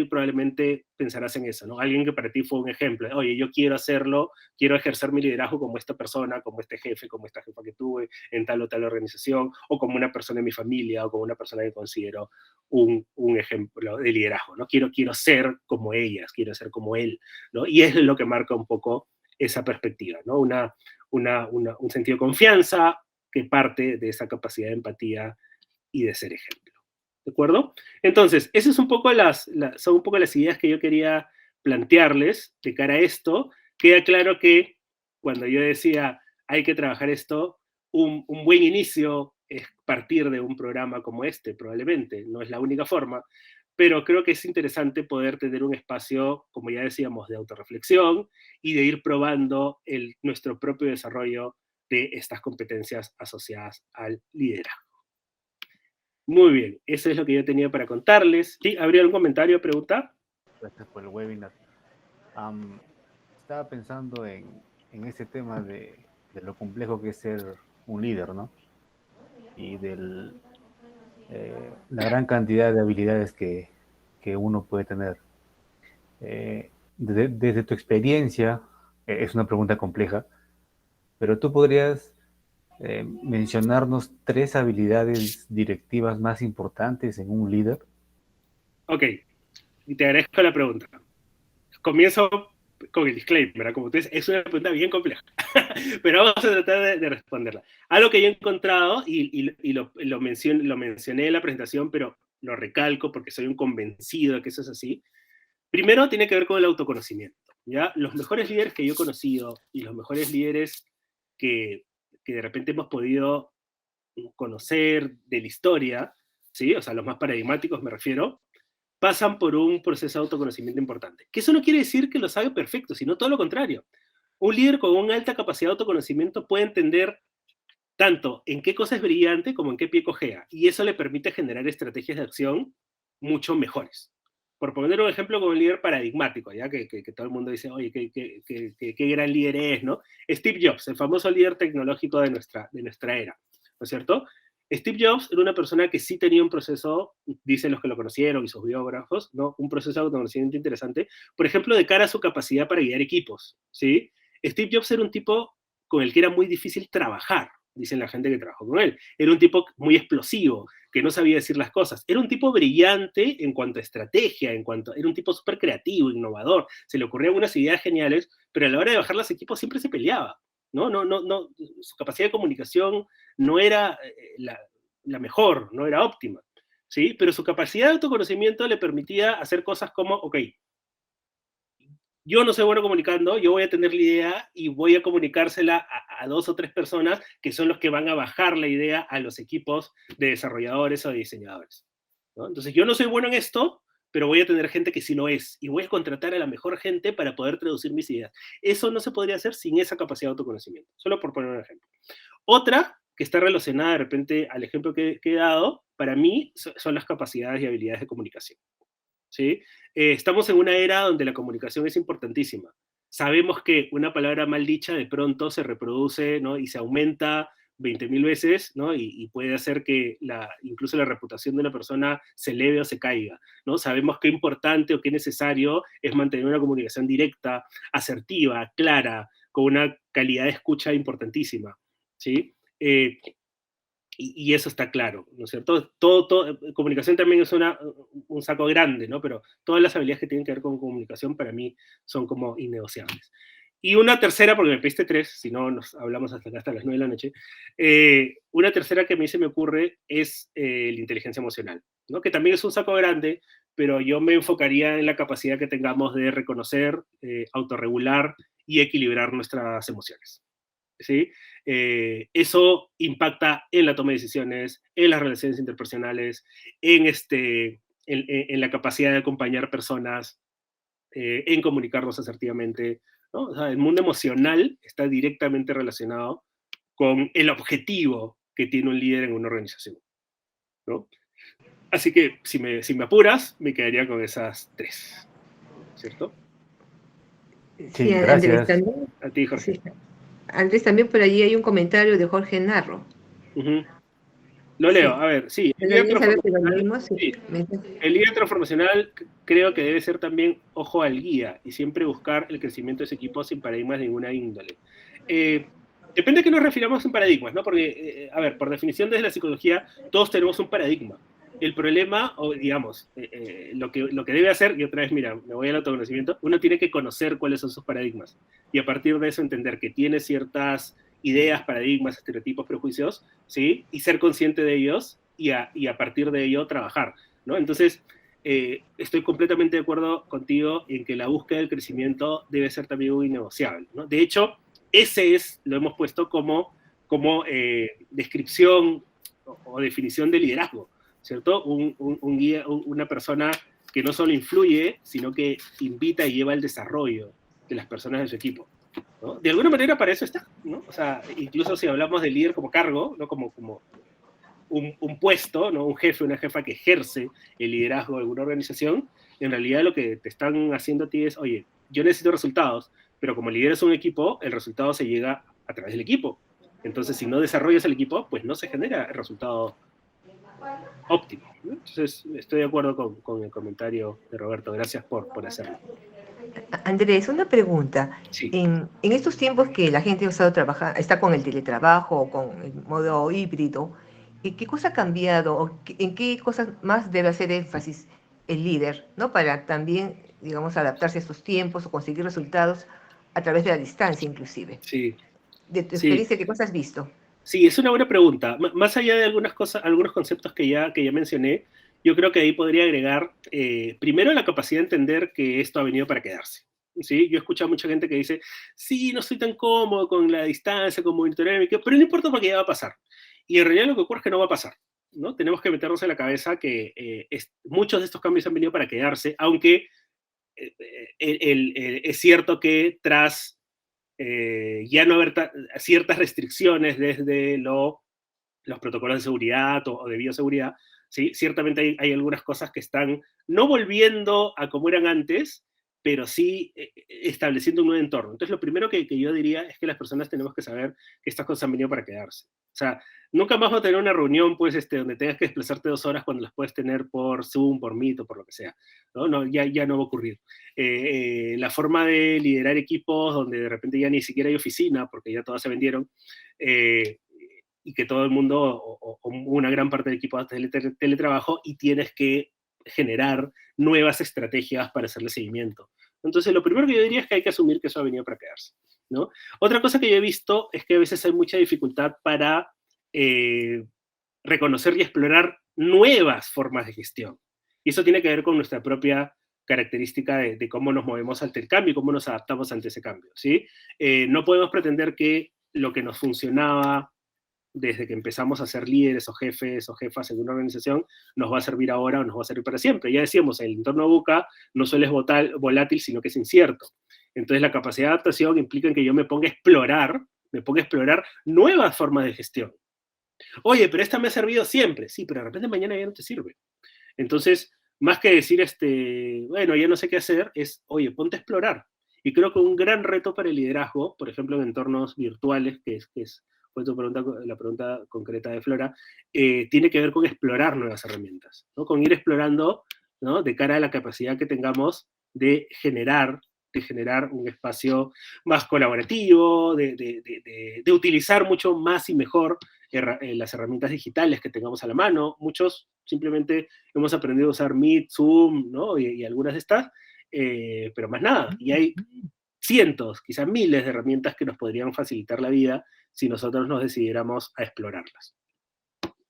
probablemente pensarás en eso, ¿no? Alguien que para ti fue un ejemplo. Oye, yo quiero hacerlo, quiero ejercer mi liderazgo como esta persona, como este jefe, como esta jefa que tuve en tal o tal organización, o como una persona de mi familia, o como una persona que considero un ejemplo de liderazgo, ¿no? Quiero ser como ellas, quiero ser como él, ¿no? Y es lo que marca un poco esa perspectiva, ¿no? Un sentido de confianza que parte de esa capacidad de empatía y de ser ejemplo. ¿De acuerdo? Entonces, esas son un poco las ideas que yo quería plantearles de cara a esto. Queda claro que cuando yo decía hay que trabajar esto, un buen inicio es partir de un programa como este, probablemente. No es la única forma, pero creo que es interesante poder tener un espacio, como ya decíamos, de autorreflexión y de ir probando nuestro propio desarrollo de estas competencias asociadas al liderazgo. Muy bien, eso es lo que yo tenía para contarles. ¿Sí? ¿Habría algún comentario o pregunta? Gracias por el webinar. Estaba pensando en ese tema de lo complejo que es ser un líder, ¿no? Y de la gran cantidad de habilidades que uno puede tener. Desde tu experiencia, es una pregunta compleja, pero tú podrías mencionarnos 3 habilidades directivas más importantes en un líder. Ok, y te agradezco la pregunta. Comienzo con el disclaimer, como tú dices, es una pregunta bien compleja, pero vamos a tratar de responderla. Algo que yo he encontrado, y lo mencioné en la presentación, pero lo recalco porque soy un convencido de que eso es así. Primero tiene que ver con el autoconocimiento, ¿ya? Los mejores líderes que yo he conocido y los mejores líderes que de repente hemos podido conocer de la historia, ¿sí? O sea, los más paradigmáticos me refiero, pasan por un proceso de autoconocimiento importante. Que eso no quiere decir que lo sabe perfecto, sino todo lo contrario. Un líder con una alta capacidad de autoconocimiento puede entender tanto en qué cosa es brillante como en qué pie cojea, y eso le permite generar estrategias de acción mucho mejores. Por poner un ejemplo con un líder paradigmático, ya que todo el mundo dice, oye, qué gran líder es, ¿no? Steve Jobs, el famoso líder tecnológico de nuestra era, ¿no es cierto? Steve Jobs era una persona que sí tenía un proceso, dicen los que lo conocieron y sus biógrafos, ¿no? Un proceso de autoconocimiento interesante, por ejemplo, de cara a su capacidad para guiar equipos, ¿sí? Steve Jobs era un tipo con el que era muy difícil trabajar, dicen la gente que trabajó con él. Era un tipo muy explosivo, que no sabía decir las cosas. Era un tipo brillante en cuanto a estrategia, era un tipo súper creativo, innovador. Se le ocurrían unas ideas geniales, pero a la hora de bajar los equipos siempre se peleaba. No, su capacidad de comunicación no era la mejor, no era óptima, ¿sí? Pero su capacidad de autoconocimiento le permitía hacer cosas como, ok, yo no soy bueno comunicando, yo voy a tener la idea y voy a comunicársela a 2 o 3 personas que son los que van a bajar la idea a los equipos de desarrolladores o de diseñadores, ¿no? Entonces yo no soy bueno en esto, pero voy a tener gente que sí lo es, y voy a contratar a la mejor gente para poder traducir mis ideas. Eso no se podría hacer sin esa capacidad de autoconocimiento, solo por poner un ejemplo. Otra, que está relacionada de repente al ejemplo que he dado, para mí son las capacidades y habilidades de comunicación, ¿sí? Estamos en una era donde la comunicación es importantísima. Sabemos que una palabra mal dicha de pronto se reproduce, ¿no? Y se aumenta 20.000 veces, ¿no? Y puede hacer que incluso la reputación de una persona se eleve o se caiga, ¿no? Sabemos qué importante o qué necesario es mantener una comunicación directa, asertiva, clara, con una calidad de escucha importantísima, ¿sí? Y eso está claro, ¿no es cierto? Comunicación también es un saco grande, ¿no? Pero todas las habilidades que tienen que ver con comunicación para mí son como innegociables. Y una tercera, porque me pediste 3, si no nos hablamos hasta las 9 de la noche, una tercera que a mí se me ocurre es la inteligencia emocional, ¿no? Que también es un saco grande, pero yo me enfocaría en la capacidad que tengamos de reconocer, autorregular y equilibrar nuestras emociones, ¿sí? Eso impacta en la toma de decisiones, en las relaciones interpersonales, en la capacidad de acompañar personas, en comunicarnos asertivamente, ¿no? O sea, el mundo emocional está directamente relacionado con el objetivo que tiene un líder en una organización, ¿no? Así que, si me apuras, me quedaría con esas 3, ¿cierto? Sí, Sí, Andrés, gracias. también. A ti, Jorge. Sí. Andrés, también por allí hay un comentario de Jorge Narro. Lo leo, Sí. a ver, sí. El líder transformacional creo que debe ser también ojo al guía y siempre buscar el crecimiento de ese equipo sin paradigmas de ninguna índole. Depende de qué nos refiramos en paradigmas, ¿no? Porque, a ver, por definición desde la psicología, todos tenemos un paradigma. El problema, o digamos, lo que debe hacer, y otra vez, mira, me voy al autoconocimiento, uno tiene que conocer cuáles son sus paradigmas y a partir de eso entender que tiene ciertas ideas, paradigmas, estereotipos, prejuicios, ¿sí? Y ser consciente de ellos y a partir de ello trabajar, ¿no? Entonces, estoy completamente de acuerdo contigo en que la búsqueda del crecimiento debe ser también muy innegociable, ¿no? De hecho, lo hemos puesto como descripción o definición de liderazgo, ¿cierto? Un guía, una persona que no solo influye, sino que invita y lleva el desarrollo de las personas de su equipo, ¿no? De alguna manera para eso está, ¿no? O sea, incluso si hablamos de líder como cargo, ¿no? Como un puesto, ¿no? Un jefe, una jefa que ejerce el liderazgo de alguna organización, en realidad lo que te están haciendo a ti es, oye, yo necesito resultados, pero como lideras un equipo, el resultado se llega a través del equipo. Entonces, si no desarrollas el equipo, pues no se genera el resultado óptimo, ¿no? Entonces, estoy de acuerdo con el comentario de Roberto. Gracias por hacerlo. Andrés, una pregunta. Sí. En estos tiempos que la gente está con el teletrabajo o con el modo híbrido, ¿qué cosa ha cambiado o en qué cosas más debe hacer énfasis el líder, ¿no? Para también, digamos, adaptarse a estos tiempos o conseguir resultados a través de la distancia, inclusive. Sí. De tu experiencia, ¿qué cosas has visto? Sí, es una buena pregunta. Más allá de algunas cosas, algunos conceptos que ya mencioné, yo creo que ahí podría agregar, primero, la capacidad de entender que esto ha venido para quedarse, ¿sí? Yo he escuchado a mucha gente que dice, sí, no estoy tan cómodo con la distancia, con monitorear, pero no importa porque ya va a pasar. Y en realidad lo que ocurre es que no va a pasar, ¿no? Tenemos que meternos en la cabeza que muchos de estos cambios han venido para quedarse, aunque es cierto que tras ya no haber ciertas restricciones desde los protocolos de seguridad o de bioseguridad, ¿sí? Ciertamente hay algunas cosas que están no volviendo a como eran antes, pero sí estableciendo un nuevo entorno. Entonces, lo primero que yo diría es que las personas tenemos que saber que estas cosas han venido para quedarse. O sea, nunca más vas a tener una reunión, pues, donde tengas que desplazarte 2 horas cuando las puedes tener por Zoom, por Meet o por lo que sea. ¿No? No, ya no va a ocurrir. La forma de liderar equipos donde de repente ya ni siquiera hay oficina, porque ya todas se vendieron, y que todo el mundo, o una gran parte del equipo hace teletrabajo, y tienes que generar nuevas estrategias para hacerle seguimiento. Entonces, lo primero que yo diría es que hay que asumir que eso ha venido para quedarse, ¿no? Otra cosa que yo he visto es que a veces hay mucha dificultad para reconocer y explorar nuevas formas de gestión. Y eso tiene que ver con nuestra propia característica de cómo nos movemos ante el cambio y cómo nos adaptamos ante ese cambio, ¿sí? No podemos pretender que lo que nos funcionaba desde que empezamos a ser líderes o jefes o jefas en una organización, nos va a servir ahora o nos va a servir para siempre. Ya decíamos, el entorno VUCA no solo es volátil, sino que es incierto. Entonces, la capacidad de adaptación implica en que yo me ponga a explorar nuevas formas de gestión. Oye, pero esta me ha servido siempre. Sí, pero de repente mañana ya no te sirve. Entonces, más que decir, bueno, ya no sé qué hacer, es, oye, ponte a explorar. Y creo que un gran reto para el liderazgo, por ejemplo, en entornos virtuales, fue la pregunta concreta de Flora, tiene que ver con explorar nuevas herramientas, ¿no? Con ir explorando, ¿no? De cara a la capacidad que tengamos de generar un espacio más colaborativo, de utilizar mucho más y mejor las herramientas digitales que tengamos a la mano. Muchos simplemente hemos aprendido a usar Meet, Zoom, ¿no? y algunas de estas, pero más nada. Y hay cientos, quizás miles de herramientas que nos podrían facilitar la vida si nosotros nos decidiéramos a explorarlas.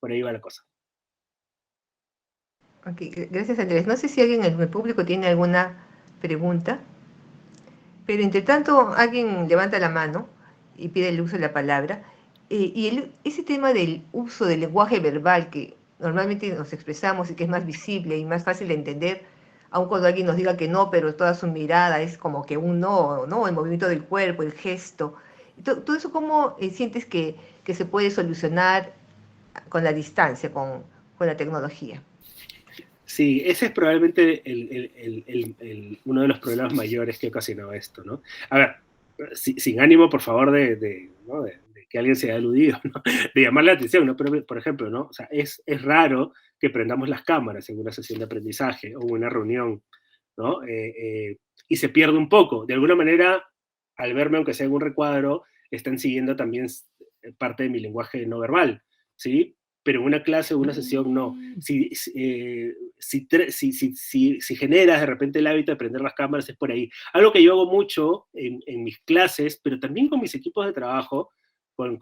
Por ahí va la cosa. Ok, gracias Andrés. No sé si alguien en el público tiene alguna pregunta, pero entre tanto alguien levanta la mano y pide el uso de la palabra. Ese tema del uso del lenguaje verbal que normalmente nos expresamos y que es más visible y más fácil de entender, aun cuando alguien nos diga que no, pero toda su mirada es como que un no, ¿no? El movimiento del cuerpo, el gesto. Todo eso, ¿cómo sientes que se puede solucionar con la distancia, con la tecnología? Sí, ese es probablemente uno de los problemas mayores que ha ocasionado esto, ¿no? A ver, sin ánimo, por favor, de que alguien se haya aludido, ¿no? De llamar la atención, ¿no? Pero, por ejemplo, ¿no? O sea, es raro que prendamos las cámaras en una sesión de aprendizaje o en una reunión, ¿no? Y se pierde un poco. De alguna manera, al verme, aunque sea en un recuadro, están siguiendo también parte de mi lenguaje no verbal, ¿sí? Pero en una clase o una sesión no. Si generas de repente el hábito de prender las cámaras, es por ahí. Algo que yo hago mucho en mis clases, pero también con mis equipos de trabajo, con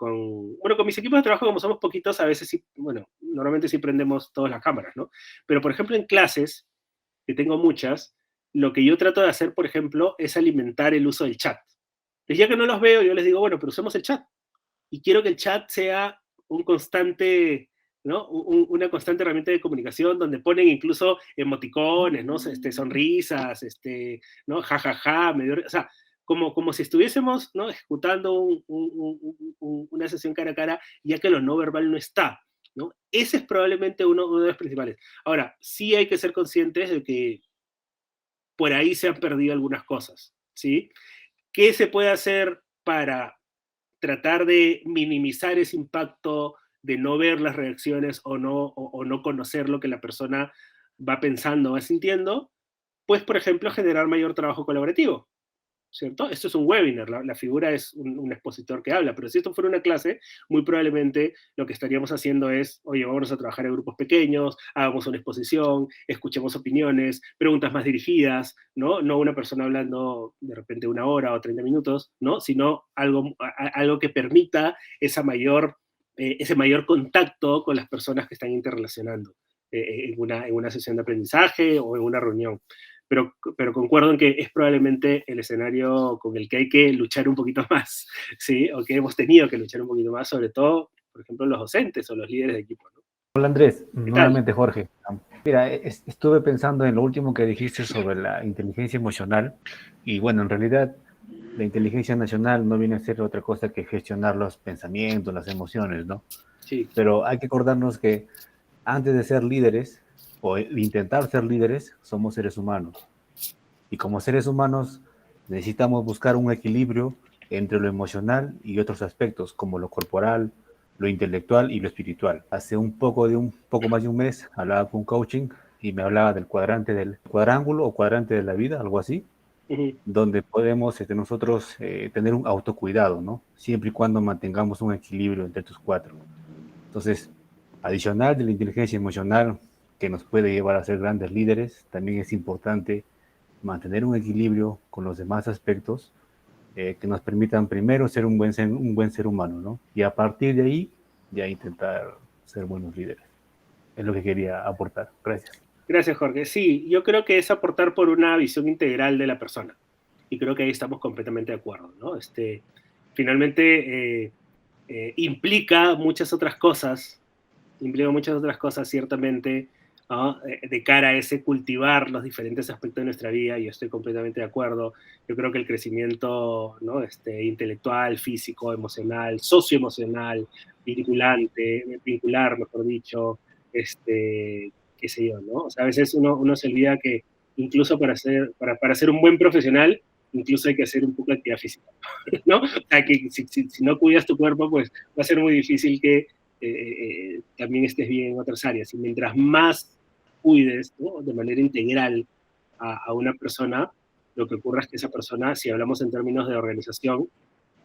mis equipos de trabajo, como somos poquitos, a veces sí, bueno, normalmente sí prendemos todas las cámaras, ¿no? Pero, por ejemplo, en clases, que tengo muchas, lo que yo trato de hacer, por ejemplo, es alimentar el uso del chat. Entonces, ya que no los veo, yo les digo, bueno, pero usemos el chat. Y quiero que el chat sea un constante, ¿no? Una constante herramienta de comunicación donde ponen incluso emoticones, ¿no? Sonrisas, ¿no? Ja, ja, ja, o sea, como si estuviésemos, ¿no? Ejecutando una sesión cara a cara, ya que lo no verbal no está, ¿no? Ese es probablemente uno de los principales. Ahora, sí hay que ser conscientes de que por ahí se han perdido algunas cosas, ¿sí? ¿Qué se puede hacer para tratar de minimizar ese impacto de no ver las reacciones o no conocer lo que la persona va pensando, va sintiendo? Pues, por ejemplo, generar mayor trabajo colaborativo, ¿cierto? Esto es un webinar, la figura es un expositor que habla, pero si esto fuera una clase, muy probablemente lo que estaríamos haciendo es, oye, vamos a trabajar en grupos pequeños, hagamos una exposición, escuchemos opiniones, preguntas más dirigidas, ¿no? No una persona hablando de repente 1 hora o 30 minutos, ¿no? Sino algo que permita ese mayor contacto con las personas que están interrelacionando en una sesión de aprendizaje o en una reunión. Pero concuerdo en que es probablemente el escenario con el que hay que luchar un poquito más, ¿sí? O que hemos tenido que luchar un poquito más, sobre todo, por ejemplo, los docentes o los líderes de equipo, ¿no? Hola Andrés, tal? nuevamente Jorge. Mira, estuve pensando en lo último que dijiste sobre la inteligencia emocional y bueno, en realidad la inteligencia emocional no viene a ser otra cosa que gestionar los pensamientos, las emociones, ¿no? Sí. Pero hay que acordarnos que antes de ser líderes o intentar ser líderes, somos seres humanos. Y como seres humanos necesitamos buscar un equilibrio entre lo emocional y otros aspectos, como lo corporal, lo intelectual y lo espiritual. Hace un poco más de un mes hablaba con coaching y me hablaba del cuadrante del cuadrángulo o cuadrante de la vida, algo así, Ujú. donde podemos nosotros tener un autocuidado, ¿no? Siempre y cuando mantengamos un equilibrio entre estos cuatro. Entonces, adicional de la inteligencia emocional que nos puede llevar a ser grandes líderes, también es importante mantener un equilibrio con los demás aspectos que nos permitan primero ser un buen ser humano, ¿no? Y a partir de ahí ya intentar ser buenos líderes. Es lo que quería aportar. Gracias. Gracias, Jorge. Sí, yo creo que es aportar por una visión integral de la persona. Y creo que ahí estamos completamente de acuerdo, ¿no? Finalmente, implica muchas otras cosas ciertamente, ¿no? De cara a ese cultivar los diferentes aspectos de nuestra vida, y yo estoy completamente de acuerdo. Yo creo que el crecimiento, ¿no? Intelectual, físico, emocional, socioemocional, vincular, mejor dicho, qué sé yo, ¿no? O sea, a veces uno se olvida que incluso para ser un buen profesional, incluso hay que hacer un poco de actividad física, ¿no? O sea, que si no cuidas tu cuerpo, pues va a ser muy difícil que también estés bien en otras áreas. Y mientras más cuides, ¿no? De manera integral a una persona, lo que ocurre es que esa persona, si hablamos en términos de organización,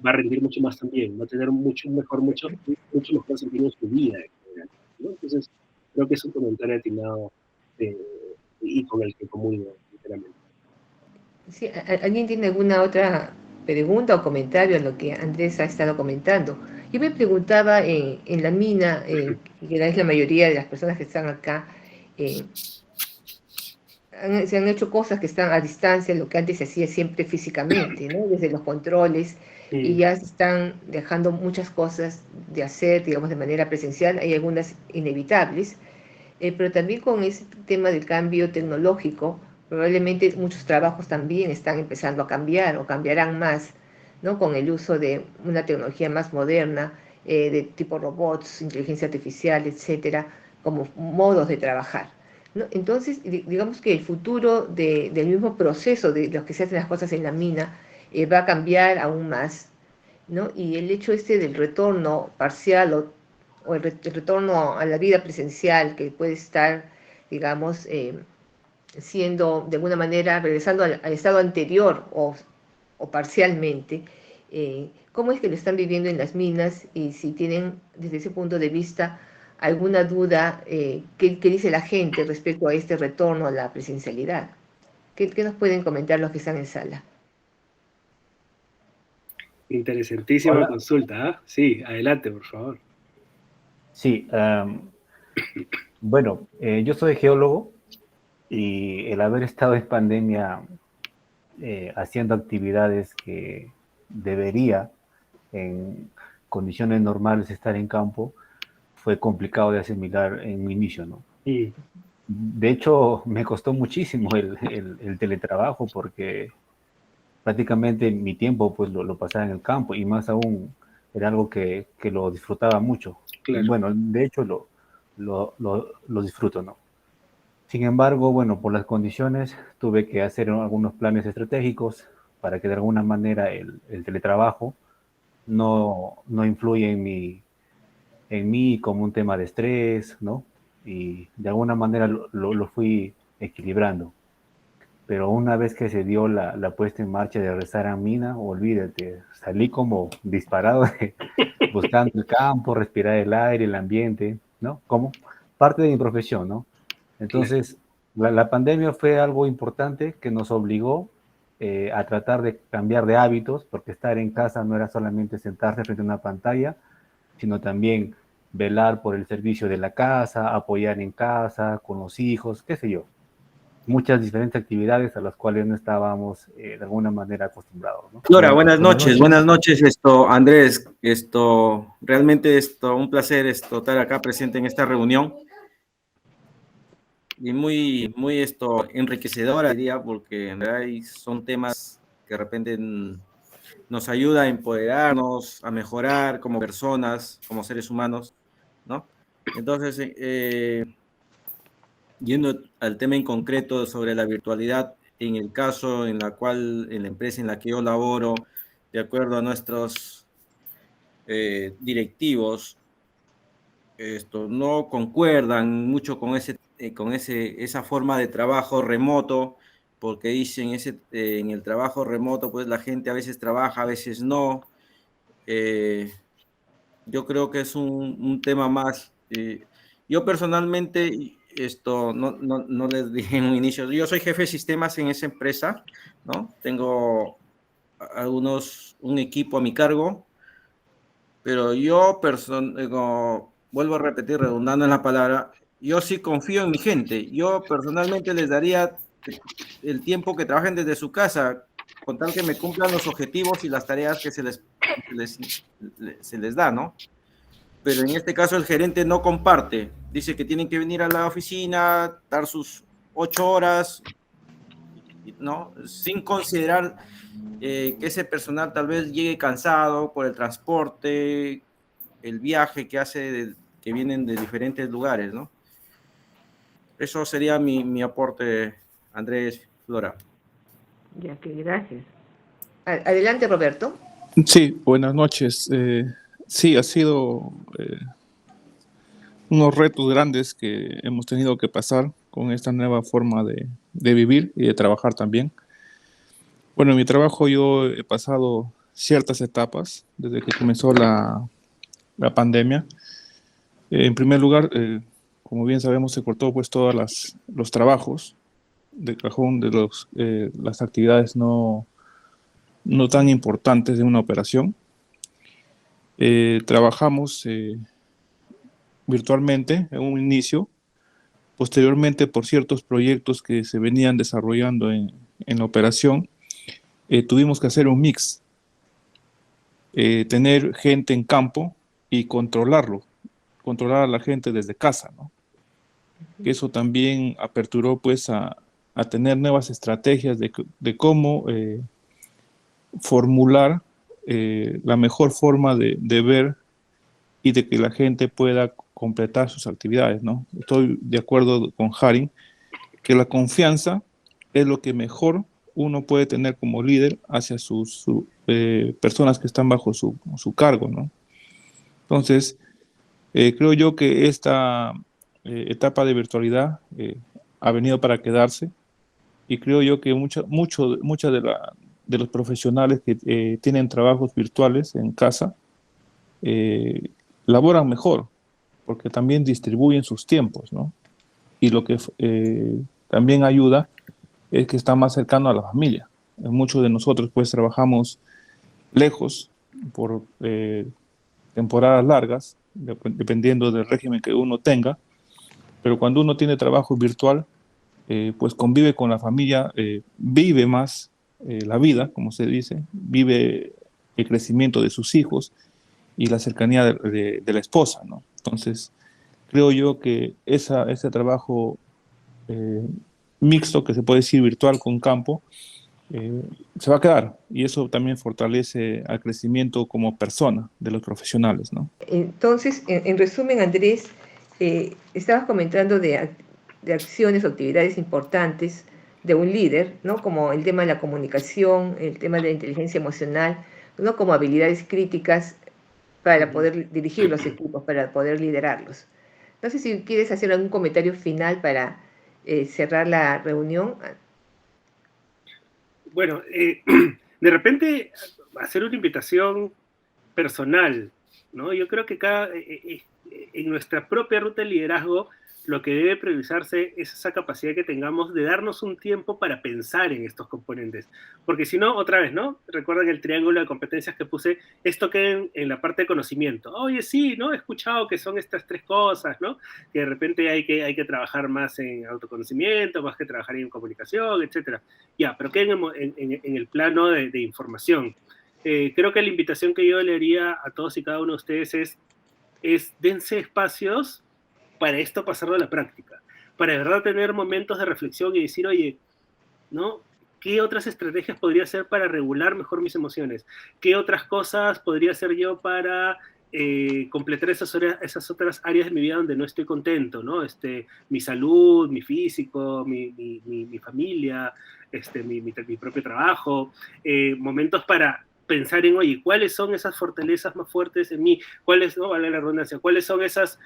va a rendir mucho más también, va a tener mucho mejor desempeño en su vida en general, ¿no? Entonces, creo que es un comentario atinado eh, y con el que comulgo, sinceramente. Sí, ¿alguien tiene alguna otra pregunta o comentario a lo que Andrés ha estado comentando? Yo me preguntaba en la mina, que es la mayoría de las personas que están acá, eh, se han hecho cosas que están a distancia, lo que antes se hacía siempre físicamente, ¿no? Desde los controles, y Mm, ya se están dejando muchas cosas de hacer, digamos, de manera presencial, hay algunas inevitables, pero también con ese tema del cambio tecnológico, probablemente muchos trabajos también están empezando a cambiar o cambiarán más, ¿no? Con el uso de una tecnología más moderna, de tipo robots, inteligencia artificial, etcétera, como modos de trabajar, ¿no? Entonces, digamos que el futuro del mismo proceso de los que se hacen las cosas en la mina va a cambiar aún más, ¿no? Y el hecho del retorno parcial o el retorno a la vida presencial que puede estar, digamos, siendo de alguna manera, regresando al estado anterior o parcialmente, cómo es que lo están viviendo en las minas y si tienen desde ese punto de vista alguna duda, qué dice la gente respecto a este retorno a la presencialidad. ¿Qué nos pueden comentar los que están en sala? interesantísima Hola. consulta, ¿ah? Sí, adelante, por favor. Sí, bueno, yo soy geólogo y el haber estado en pandemia haciendo actividades que debería en condiciones normales estar en campo, fue complicado de asimilar en mi inicio, ¿no? Mm, De hecho, me costó muchísimo el teletrabajo porque prácticamente mi tiempo pues lo pasaba en el campo y más aún era algo que lo disfrutaba mucho. Y claro. bueno, de hecho lo disfruto, ¿no? Sin embargo, bueno, por las condiciones tuve que hacer algunos planes estratégicos para que de alguna manera el teletrabajo no influya en mí como un tema de estrés, ¿no? Y de alguna manera lo fui equilibrando. Pero una vez que se dio la puesta en marcha de rezar a Mina, olvídate, salí como disparado buscando el campo, respirar el aire, el ambiente, ¿no? Como parte de mi profesión, ¿no? Claro. Entonces, la pandemia fue algo importante que nos obligó a tratar de cambiar de hábitos, porque estar en casa no era solamente sentarse frente a una pantalla, sino también velar por el servicio de la casa, apoyar en casa, con los hijos, qué sé yo. muchas diferentes actividades a las cuales no estábamos de alguna manera acostumbrados, ¿no? Flora, buenas noches, Andrés, realmente un placer estar acá presente en esta reunión y muy enriquecedora, diría, porque en realidad son temas que de repente nos ayuda a empoderarnos, a mejorar como personas, como seres humanos, ¿no? Entonces, yendo al tema en concreto sobre la virtualidad, en el caso en la cual, en la empresa en la que yo laboro, de acuerdo a nuestros directivos, no concuerdan mucho con esa forma de trabajo remoto, porque dicen en el trabajo remoto, pues la gente a veces trabaja, a veces no. Yo creo que es un tema más. Yo personalmente, no les dije en un inicio, yo soy jefe de sistemas en esa empresa, ¿no? Tengo un equipo a mi cargo, pero yo, vuelvo a repetir, redundando en la palabra, yo sí confío en mi gente. Yo personalmente les daría el tiempo que trabajen desde su casa, con tal que me cumplan los objetivos y las tareas que se les da, ¿no? Pero en este caso el gerente no comparte. Dice que tienen que venir a la oficina, dar sus 8 horas, ¿no? Sin considerar que ese personal tal vez llegue cansado por el transporte, el viaje que que vienen de diferentes lugares, ¿no? Eso sería mi aporte, Andrés, Flora. Ya que gracias. Adelante, Roberto. Sí, buenas noches. Sí, ha sido unos retos grandes que hemos tenido que pasar con esta nueva forma de vivir y de trabajar también. Bueno, en mi trabajo yo he pasado ciertas etapas desde que comenzó la pandemia. En primer lugar, como bien sabemos, se cortó pues todos los trabajos de cajón de las actividades no tan importantes de una operación. Trabajamos virtualmente en un inicio, posteriormente por ciertos proyectos que se venían desarrollando en la operación, tuvimos que hacer un mix, tener gente en campo y controlar a la gente desde casa, ¿no? Eso también aperturó pues a tener nuevas estrategias de cómo formular la mejor forma de ver y de que la gente pueda completar sus actividades, ¿no? Estoy de acuerdo con Haring que la confianza es lo que mejor uno puede tener como líder hacia sus personas que están bajo su cargo, ¿no? Entonces, creo yo que esta etapa de virtualidad ha venido para quedarse y creo yo que muchos de los profesionales que tienen trabajos virtuales en casa laboran mejor porque también distribuyen sus tiempos, ¿no? Y lo que también ayuda es que está más cercano a la familia. Muchos de nosotros pues trabajamos lejos por temporadas largas, dependiendo del régimen que uno tenga, pero cuando uno tiene trabajo virtual, pues convive con la familia, vive más la vida, como se dice, vive el crecimiento de sus hijos y la cercanía de la esposa, ¿no? Entonces, creo yo que ese trabajo mixto, que se puede decir virtual con campo, se va a quedar y eso también fortalece al crecimiento como persona de los profesionales, ¿no? Entonces, en resumen, Andrés, estabas comentando de acciones o actividades importantes de un líder, ¿no? Como el tema de la comunicación, el tema de la inteligencia emocional, ¿no? Como habilidades críticas para poder dirigir los equipos, para poder liderarlos. No sé si quieres hacer algún comentario final para cerrar la reunión. Bueno, de repente hacer una invitación personal, ¿no? Yo creo que en nuestra propia ruta de liderazgo lo que debe priorizarse es esa capacidad que tengamos de darnos un tiempo para pensar en estos componentes. Porque si no, otra vez, ¿no? Recuerdan el triángulo de competencias que puse, esto queda en la parte de conocimiento. Oye, sí, ¿no? He escuchado que son estas 3 cosas, ¿no? Que de repente hay que trabajar más en autoconocimiento, más que trabajar en comunicación, etcétera. Ya, pero queda en el plano de información. Creo que la invitación que yo le haría a todos y cada uno de ustedes es dense espacios para esto pasarlo a la práctica, para de verdad tener momentos de reflexión y decir, oye, ¿no? ¿Qué otras estrategias podría hacer para regular mejor mis emociones? ¿Qué otras cosas podría hacer yo para completar esas otras áreas de mi vida donde no estoy contento, ¿no? Mi salud, mi físico, mi familia, mi propio trabajo, momentos para pensar en, oye, ¿cuáles son esas fortalezas más fuertes en mí? ¿Cuáles, no vale la redundancia, cuáles son esas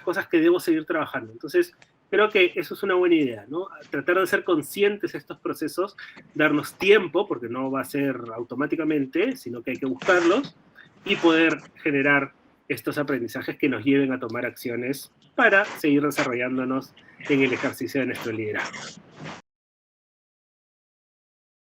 cosas que debo seguir trabajando? Entonces, creo que eso es una buena idea, ¿no? Tratar de ser conscientes de estos procesos, darnos tiempo, porque no va a ser automáticamente, sino que hay que buscarlos, y poder generar estos aprendizajes que nos lleven a tomar acciones para seguir desarrollándonos en el ejercicio de nuestro liderazgo.